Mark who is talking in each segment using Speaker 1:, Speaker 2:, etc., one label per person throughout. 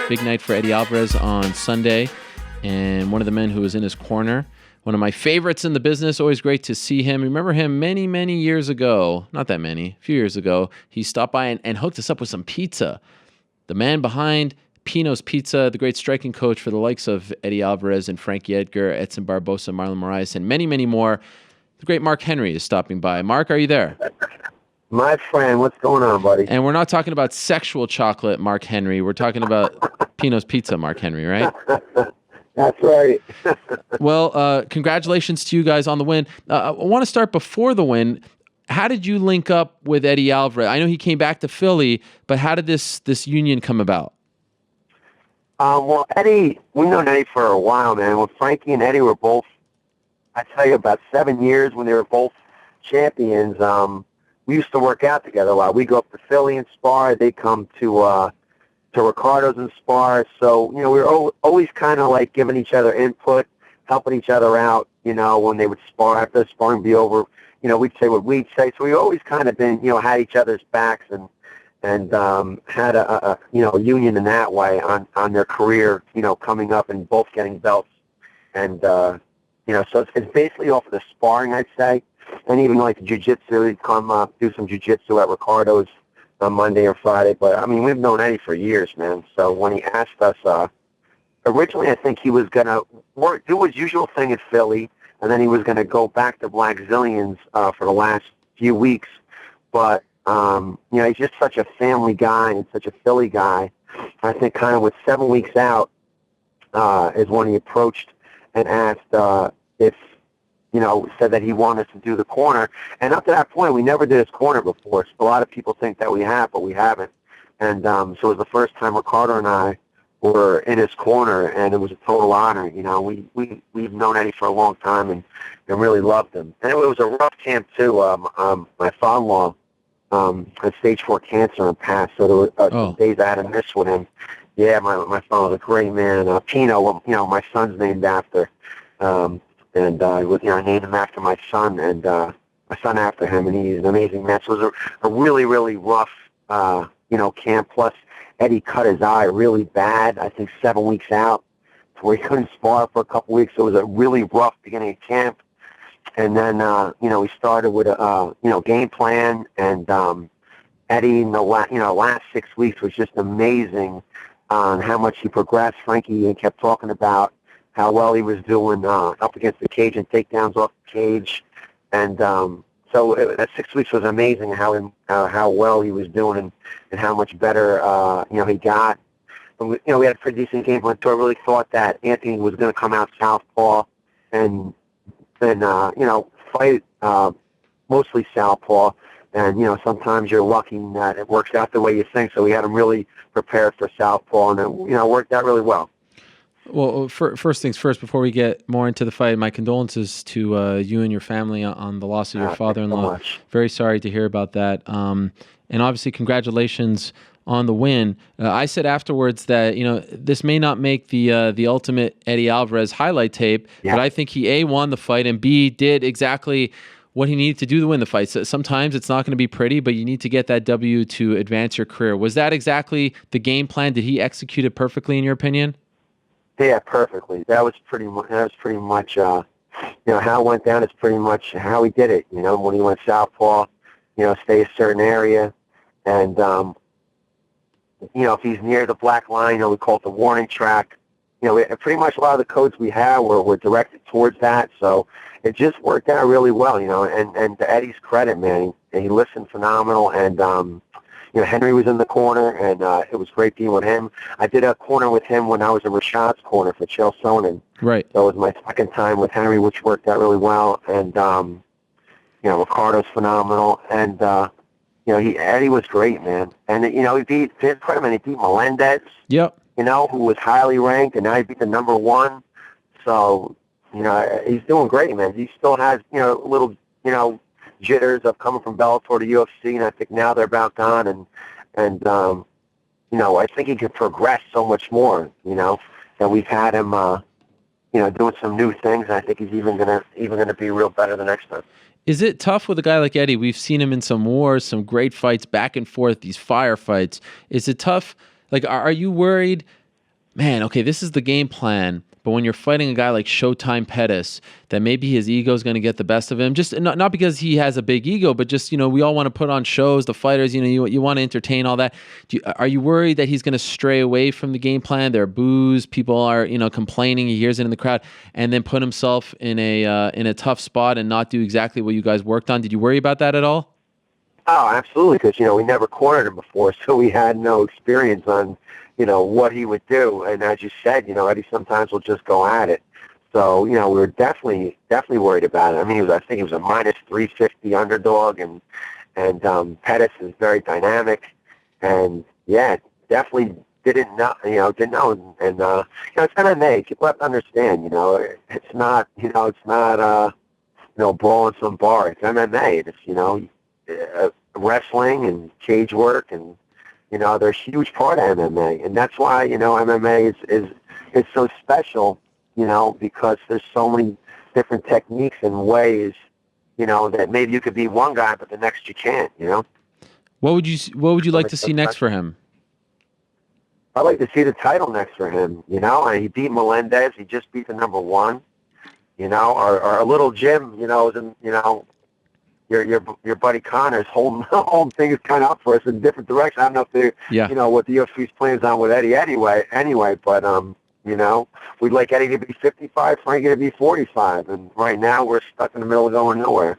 Speaker 1: Big night for Eddie Alvarez on Sunday, and one of the men who was in his corner, one of my favorites in the business. Always great to see him. Remember him many, many years ago. Not that many, a few years ago. He stopped by and hooked us up with some pizza. The man behind Pino's Pizza, the great striking coach for the likes of Eddie Alvarez and Frankie Edgar, Edson Barbosa, Marlon Moraes, and many, many more. The great Mark Henry is stopping by. Mark, are you there?
Speaker 2: My friend, what's going on, buddy?
Speaker 1: And we're not talking about sexual chocolate, Mark Henry. We're talking about Pino's Pizza, Mark Henry, right?
Speaker 2: That's right.
Speaker 1: Well, congratulations to you guys on the win. I want to start before the win. How did you link up with Eddie Alvarez? I know he came back to Philly, but how did this union come about?
Speaker 2: Well, Eddie, we've known Eddie for a while, man. When Frankie and Eddie were both, I tell you, about 7 years when they were both champions, we used to work out together a lot. We go up to Philly and spar. They come to Ricardo's and spar. So, we were always kind of like giving each other input, helping each other out, when they would spar. After the sparring would be over, we'd say what we'd say. So we always kind of been, had each other's backs and had a union in that way on their career, coming up and both getting belts. And, so it's basically off of the sparring, I'd say. And even like jiu-jitsu, he'd come do some jiu-jitsu at Ricardo's on Monday or Friday. But, we've known Eddie for years, man. So when he asked us, originally I think he was going to do his usual thing at Philly, and then he was going to go back to Black Zillions for the last few weeks. But, he's just such a family guy and such a Philly guy. I think kind of with 7 weeks out is when he approached and asked if, said that he wanted to do the corner. And up to that point, we never did his corner before. So a lot of people think that we have, but we haven't. And so it was the first time Ricardo and I were in his corner, and it was a total honor. We've known Eddie for a long time and really loved him. And it was a rough camp, too. My father-in-law had stage 4 cancer and passed, so there were some days I had to miss with him. Yeah, my father was a great man. Pino, my son's named after. And I named him after my son, and my son after him, and he's an amazing man. So it was a really, really rough, camp. Plus, Eddie cut his eye really bad, I think 7 weeks out, to where he couldn't spar for a couple weeks. So it was a really rough beginning of camp. And then, we started with a, game plan, and Eddie in the last 6 weeks was just amazing on how much he progressed. Frankie kept talking about how well he was doing up against the cage and takedowns off the cage. And so that 6 weeks was amazing how well he was doing and how much better, he got. And we had a pretty decent game plan, so I really thought that Anthony was going to come out southpaw and fight mostly southpaw. And, sometimes you're lucky that it works out the way you think. So we had him really prepared for southpaw, and it, worked out really well.
Speaker 1: Well, first things first, before we get more into the fight, my condolences to you and your family on the loss of your father-in-law.
Speaker 2: So
Speaker 1: very sorry to hear about that. And obviously, congratulations on the win. I said afterwards that, this may not make the ultimate Eddie Alvarez highlight tape, but I think he, A, won the fight, and B, did exactly what he needed to do to win the fight. So sometimes it's not going to be pretty, but you need to get that W to advance your career. Was that exactly the game plan? Did he execute it perfectly, in your opinion?
Speaker 2: Yeah, perfectly. That was pretty much how it went down. Is pretty much how he did it. When he went southpaw, stay a certain area, and if he's near the black line, we call it the warning track. Pretty much a lot of the codes we have were directed towards that. So it just worked out really well. And to Eddie's credit, man, he listened phenomenal, and Henry was in the corner, and it was great being with him. I did a corner with him when I was in Rashad's corner for Chael Sonnen.
Speaker 1: Right.
Speaker 2: So it was my second time with Henry, which worked out really well. And, Ricardo's phenomenal. And, Eddie was great, man. And, he beat Mendes,
Speaker 1: yep.
Speaker 2: Who was highly ranked, and now he beat the number one. So, he's doing great, man. He still has, little, jitters of coming from Bellator to UFC, and I think now they're about gone. And I think he can progress so much more. That we've had him, doing some new things. And I think he's even gonna be real better the next time.
Speaker 1: Is it tough with a guy like Eddie? We've seen him in some wars, some great fights, back and forth, these firefights. Is it tough? Like, are you worried man, okay, this is the game plan. But when you're fighting a guy like Showtime Pettis, that maybe his ego is going to get the best of him. Just not because he has a big ego, but just, we all want to put on shows, the fighters, you want to entertain all that. Are you worried that he's going to stray away from the game plan? There are boos, people are, complaining, he hears it in the crowd, and then put himself in a tough spot and not do exactly what you guys worked on? Did you worry about that at all?
Speaker 2: Oh, absolutely, because, we never cornered him before, so we had no experience on, what he would do. And as you said, Eddie sometimes will just go at it. So, we were definitely worried about it. I mean, I think he was a minus 350 underdog, and Pettis is very dynamic. And, yeah, definitely didn't know. And it's MMA. People have to understand, it's not, brawling some bar. It's MMA. It's, wrestling and cage work, and they're a huge part of MMA, and that's why MMA is so special, because there's so many different techniques and ways, that maybe you could be one guy, but the next you can't.
Speaker 1: What would you like to see next for him?
Speaker 2: I'd like to see the title next for him. And he beat Mendes. He just beat the number one. Our little Jim. Is in, Your buddy Conor's holding things kind of up for us in a different direction. I don't know if they're, what the UFC's plans on with Eddie anyway, but, we'd like Eddie to be 55, Frankie to be 45, and right now we're stuck in the middle of going nowhere.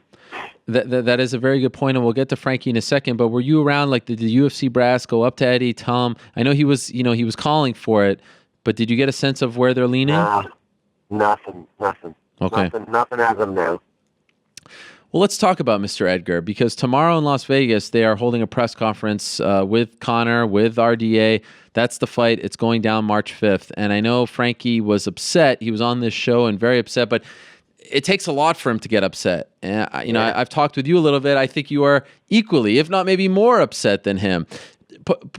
Speaker 1: That is a very good point, and we'll get to Frankie in a second, but were you around, like, did the UFC brass go up to Eddie, tell him, I know he was calling for it, but did you get a sense of where they're leaning?
Speaker 2: Nothing.
Speaker 1: Okay.
Speaker 2: Nothing as of now.
Speaker 1: Well, let's talk about Mr. Edgar, because tomorrow in Las Vegas, they are holding a press conference with Conor, with RDA. That's the fight. It's going down March 5th. And I know Frankie was upset. He was on this show and very upset, but it takes a lot for him to get upset. And, I've talked with you a little bit. I think you are equally, if not maybe more upset than him.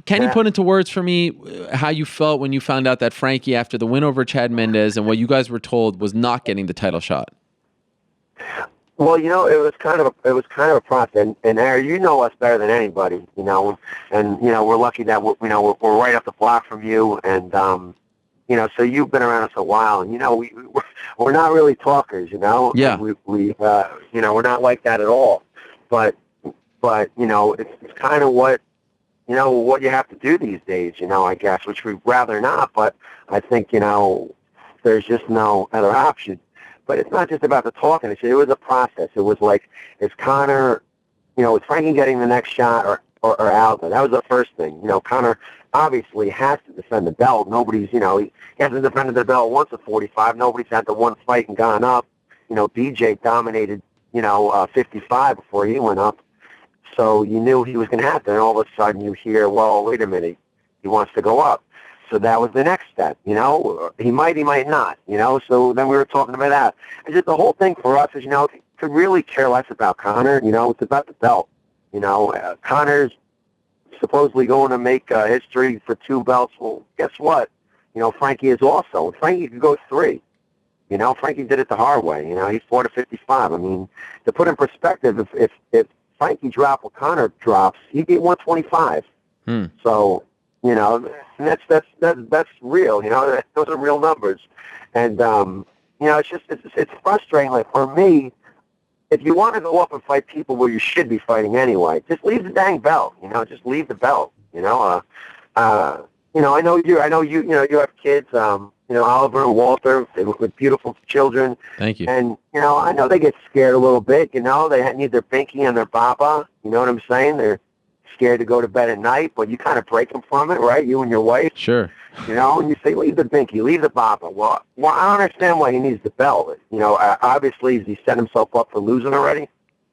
Speaker 1: Can you put into words for me how you felt when you found out that Frankie, after the win over Chad Mendes and what you guys were told, was not getting the title shot?
Speaker 2: Well, it was kind of a process, and Aaron, you know us better than anybody, and we're lucky that we're right up the block from you, and so you've been around us a while, and we're not really talkers,
Speaker 1: Yeah.
Speaker 2: We we're not like that at all, but it's kind of what you have to do these days, I guess, which we'd rather not, but I think there's just no other option. But it's not just about the talking. It was a process. It was like, is Conor, is Frankie getting the next shot or out? That was the first thing. Conor obviously has to defend the belt. Nobody's, he hasn't defended the belt once at 45. Nobody's had the one fight and gone up. BJ dominated, 55 before he went up. So you knew he was going to have to. And all of a sudden you hear, well, wait a minute, he wants to go up. So that was the next step, He might not, So then we were talking about that. And just the whole thing for us is, to really care less about Conor, it's about the belt. Conor's supposedly going to make history for 2 belts. Well, guess what? Frankie is also. Frankie could go 3. Frankie did it the hard way. He fought at 55. I mean, to put in perspective, if Frankie dropped what Conor drops, he'd get 125. So, and that's real, those are real numbers. And, it's frustrating. Like, for me, if you want to go up and fight people where you should be fighting anyway, just leave the dang belt, just leave the belt, I know you have kids, Oliver and Walter with beautiful children.
Speaker 1: Thank you.
Speaker 2: And, I know they get scared a little bit, they need their binky and their baba, you know what I'm saying? They're scared to go to bed at night, but you kind of break them from it, right? You and your wife.
Speaker 1: Sure.
Speaker 2: And you say, leave the binky, leave the baba. Well, I don't understand why he needs the belt. Obviously, has he set himself up for losing already?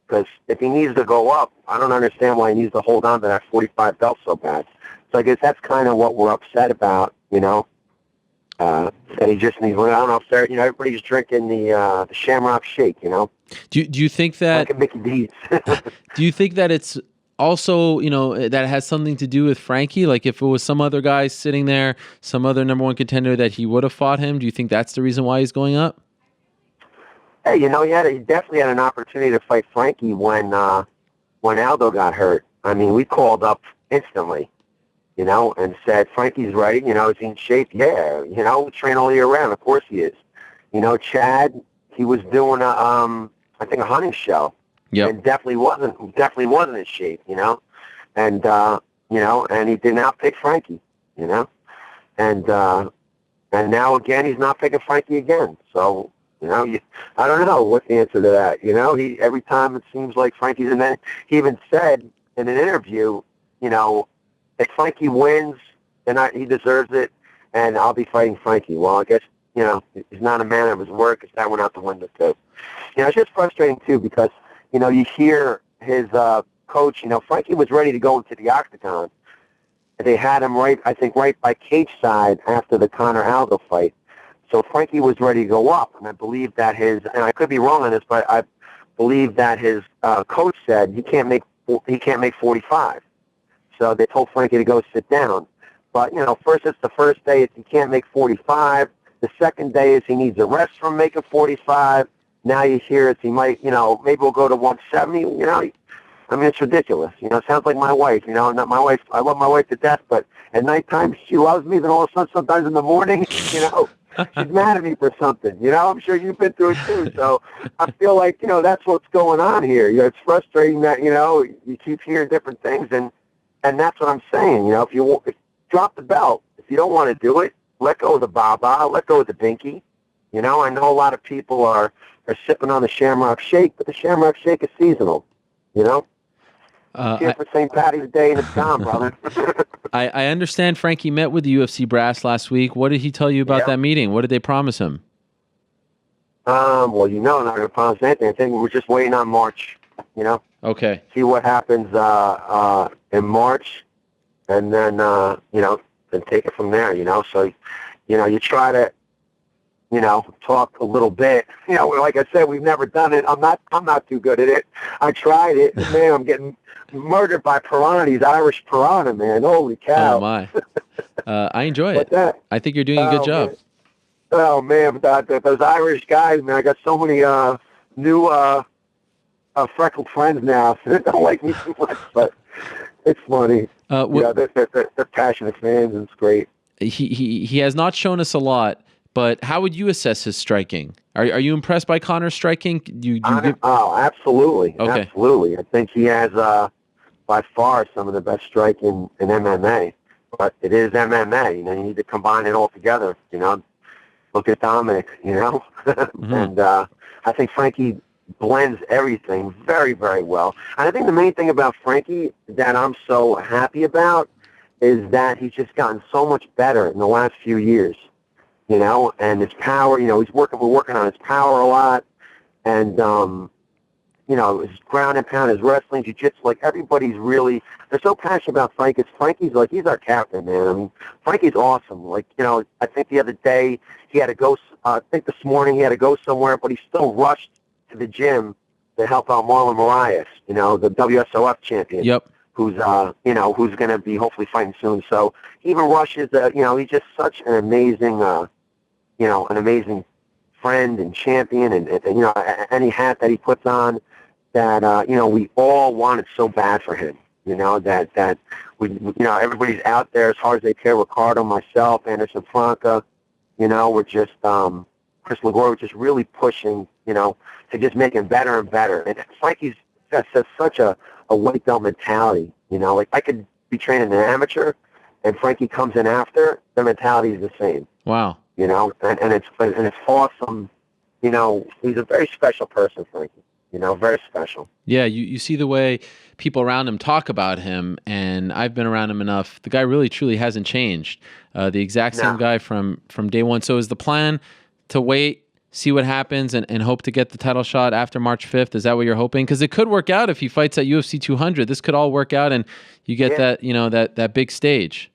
Speaker 2: Because if he needs to go up, I don't understand why he needs to hold on to that 45 belt so bad. So I guess that's kind of what we're upset about, that he just needs. I don't know if everybody's drinking the Shamrock Shake,
Speaker 1: Do you think that?
Speaker 2: Like a Mickey D's.
Speaker 1: Do you think that it's also, that has something to do with Frankie? Like, if it was some other guy sitting there, some other number 1 contender, that he would have fought him, do you think that's the reason why he's going up?
Speaker 2: Hey, he definitely had an opportunity to fight Frankie when Aldo got hurt. I mean, we called up instantly. and said, Frankie's ready. Is he in shape? Yeah. Train all year round. Of course he is. Chad, he was doing I think a hunting show.
Speaker 1: Yep.
Speaker 2: And definitely wasn't in shape, and and he did not pick Frankie, and now again he's not picking Frankie again. So I don't know what's the answer to that. He every time it seems like Frankie's, and then he even said in an interview, if Frankie wins, then he deserves it, and I'll be fighting Frankie. Well, I guess he's not a man of his word, because that went out the window too. It's just frustrating too, because you hear his coach. Frankie was ready to go into the octagon. They had him right by cage side after the Conor Aldo fight. So Frankie was ready to go up, and I believe that and I could be wrong on this, but I believe that his coach said he can't make 45. So they told Frankie to go sit down. But first it's the first day he can't make 45. The second day is he needs a rest from making 45. Now you hear he might, maybe we'll go to 170. It's ridiculous. It sounds like my wife. Not my wife. I love my wife to death, but at nighttime she loves me. Then all of a sudden, sometimes in the morning, she's mad at me for something. I'm sure you've been through it too. So I feel like that's what's going on here. It's frustrating that you keep hearing different things, and that's what I'm saying. If you drop the belt, if you don't want to do it, let go of the Baba, let go of the Binky. I know a lot of people are sipping on the Shamrock Shake, but the Shamrock Shake is seasonal. Here for St. Patty's Day, and it's gone, brother.
Speaker 1: I understand Frankie met with the UFC brass last week. What did he tell you about that meeting? What did they promise him?
Speaker 2: Well, I'm not going to promise anything. I think we're just waiting on March,
Speaker 1: Okay.
Speaker 2: See what happens in March, and then, then take it from there, So, you try to, talk a little bit. Like I said, we've never done it. I'm not too good at it. I tried it. Man, I'm getting murdered by piranhas, Irish piranha, man. Holy cow.
Speaker 1: Oh, my. I enjoy it. I think you're doing a good job.
Speaker 2: Man. Oh, man. Those Irish guys, man, I got so many new freckled friends now. So they don't like me too much, but it's funny. They're passionate fans, and it's great.
Speaker 1: He has not shown us a lot. But how would you assess his striking? Are you impressed by Conor's striking?
Speaker 2: Oh, absolutely.
Speaker 1: Okay.
Speaker 2: Absolutely. I think he has, by far, some of the best striking in MMA. But it is MMA. You need to combine it all together. Look at Dominic,
Speaker 1: Mm-hmm.
Speaker 2: And I think Frankie blends everything very, very well. And I think the main thing about Frankie that I'm so happy about is that he's just gotten so much better in the last few years. And his power, we're working on his power a lot, and, his ground and pound, his wrestling, jiu-jitsu, like everybody's they're so passionate about Frankie. Frankie's like, he's our captain, man. I mean, Frankie's awesome. Like, I think the other day he had to go, I think this morning he had to go somewhere, but he still rushed to the gym to help out Marlon Moraes, the WSOF champion.
Speaker 1: Yep.
Speaker 2: Who's who's going to be hopefully fighting soon. So he even rushes, he's just such an amazing, an amazing friend and champion, and any hat that he puts on that, we all wanted so bad for him, that we everybody's out there as hard as they can. Ricardo, myself, Anderson Franca, we're just, Chris LaGroy, we're just really pushing, to just make him better and better. And Frankie's just such a white belt mentality, like I could be training an amateur, and Frankie comes in after, the mentality is the same.
Speaker 1: Wow.
Speaker 2: And it's awesome. He's a very special person, Frankie. Very special.
Speaker 1: Yeah, you see the way people around him talk about him, and I've been around him enough. The guy really, truly hasn't changed. The exact same guy from day one. So is the plan to wait, see what happens, and hope to get the title shot after March 5th? Is that what you're hoping? Because it could work out if he fights at UFC 200. This could all work out, and you get that big stage.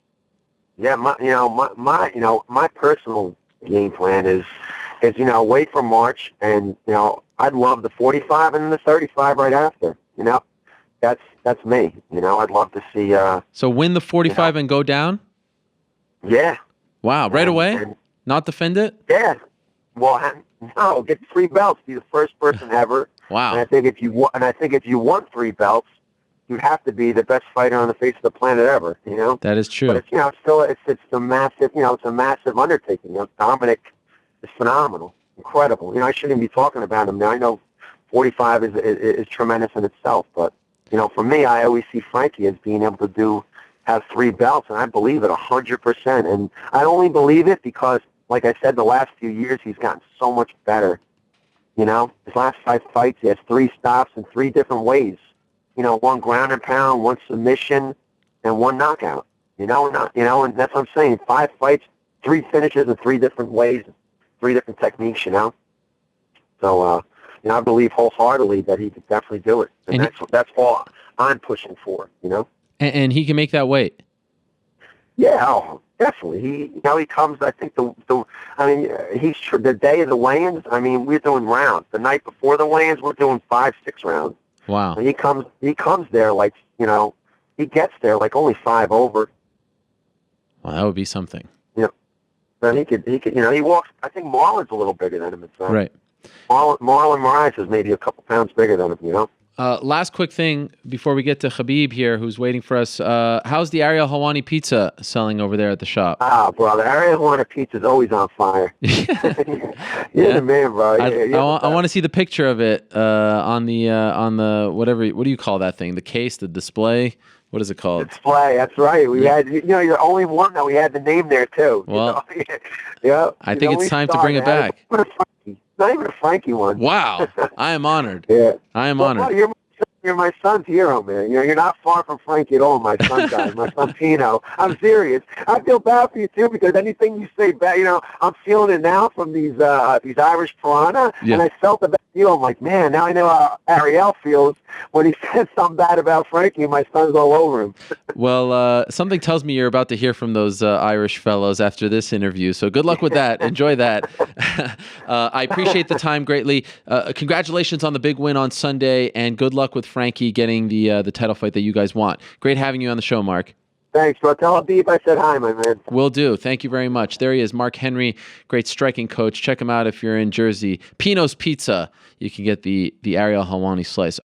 Speaker 2: Yeah, my personal game plan is wait for March, and I'd love the 45 and the 35 right after. That's me. I'd love to see.
Speaker 1: So win the 45 and go down.
Speaker 2: Yeah.
Speaker 1: Wow! Right away, not defend it.
Speaker 2: Yeah. Well, no, get 3 belts. Be the first person ever.
Speaker 1: Wow.
Speaker 2: And I think if you want 3 belts, you have to be the best fighter on the face of the planet ever, you know?
Speaker 1: That is true.
Speaker 2: But it's, you know, it's a massive, you know, it's a massive undertaking. You know, Dominic is phenomenal, incredible. You know, I shouldn't be talking about him now. I know 45 is tremendous in itself, but, you know, for me, I always see Frankie as being able to have 3 belts, and I believe it 100%. And I only believe it because, like I said, the last few years he's gotten so much better. You know, his last 5 fights, he has 3 stops in 3 different ways. You know, 1 ground and pound, 1 submission, and 1 knockout. You know, and that's what I'm saying. 5 fights, 3 finishes in 3 different ways, 3 different techniques. You know, so you know, I believe wholeheartedly that he could definitely do it, and that's all I'm pushing for. You know,
Speaker 1: and he can make that weight.
Speaker 2: Yeah, oh, definitely. He comes. I think he's the day of the weigh-ins. I mean, we're doing rounds. The night before the weigh-ins, we're doing 5, 6 rounds.
Speaker 1: Wow.
Speaker 2: And he comes there like, you know, he gets there like only 5 over.
Speaker 1: Well, that would be something.
Speaker 2: Yeah. But he could, you know, he walks. I think Marlon's a little bigger than him.
Speaker 1: Right.
Speaker 2: Marlon Moraes is maybe a couple pounds bigger than him. You know.
Speaker 1: Last quick thing before we get to Khabib here, who's waiting for us. How's the Ariel Helwani pizza selling over there at the shop?
Speaker 2: Brother, Ariel Helwani pizza is always on fire. You're the man, bro.
Speaker 1: I want to see the picture of it on the whatever. What do you call that thing? The case, the display. What is it called?
Speaker 2: Display. That's right. We had, you know, you're the only one that we had the name there too.
Speaker 1: Well,
Speaker 2: you know? Yeah.
Speaker 1: I think it's time to bring it back.
Speaker 2: Not even a Frankie one.
Speaker 1: Wow, I am honored.
Speaker 2: Yeah,
Speaker 1: I am honored.
Speaker 2: You're my son's hero, man. You know, you're not far from Frankie at all, my son guy, my son Pino. I'm serious. I feel bad for you too because anything you say bad, you know, I'm feeling it now from these Irish piranha, and I felt about you. I'm like, man, now I know how Ariel feels when he says something bad about Frankie. My son's all over him.
Speaker 1: Well, something tells me you're about to hear from those Irish fellows after this interview. So good luck with that. Enjoy that. I appreciate the time greatly. Congratulations on the big win on Sunday, and good luck with Frankie getting the title fight that you guys want. Great having you on the show, Mark.
Speaker 2: Thanks, bro. Tell Habib I said hi, my man.
Speaker 1: Will do. Thank you very much. There he is, Mark Henry, great striking coach. Check him out if you're in Jersey. Pino's Pizza. You can get the Ariel Helwani slice.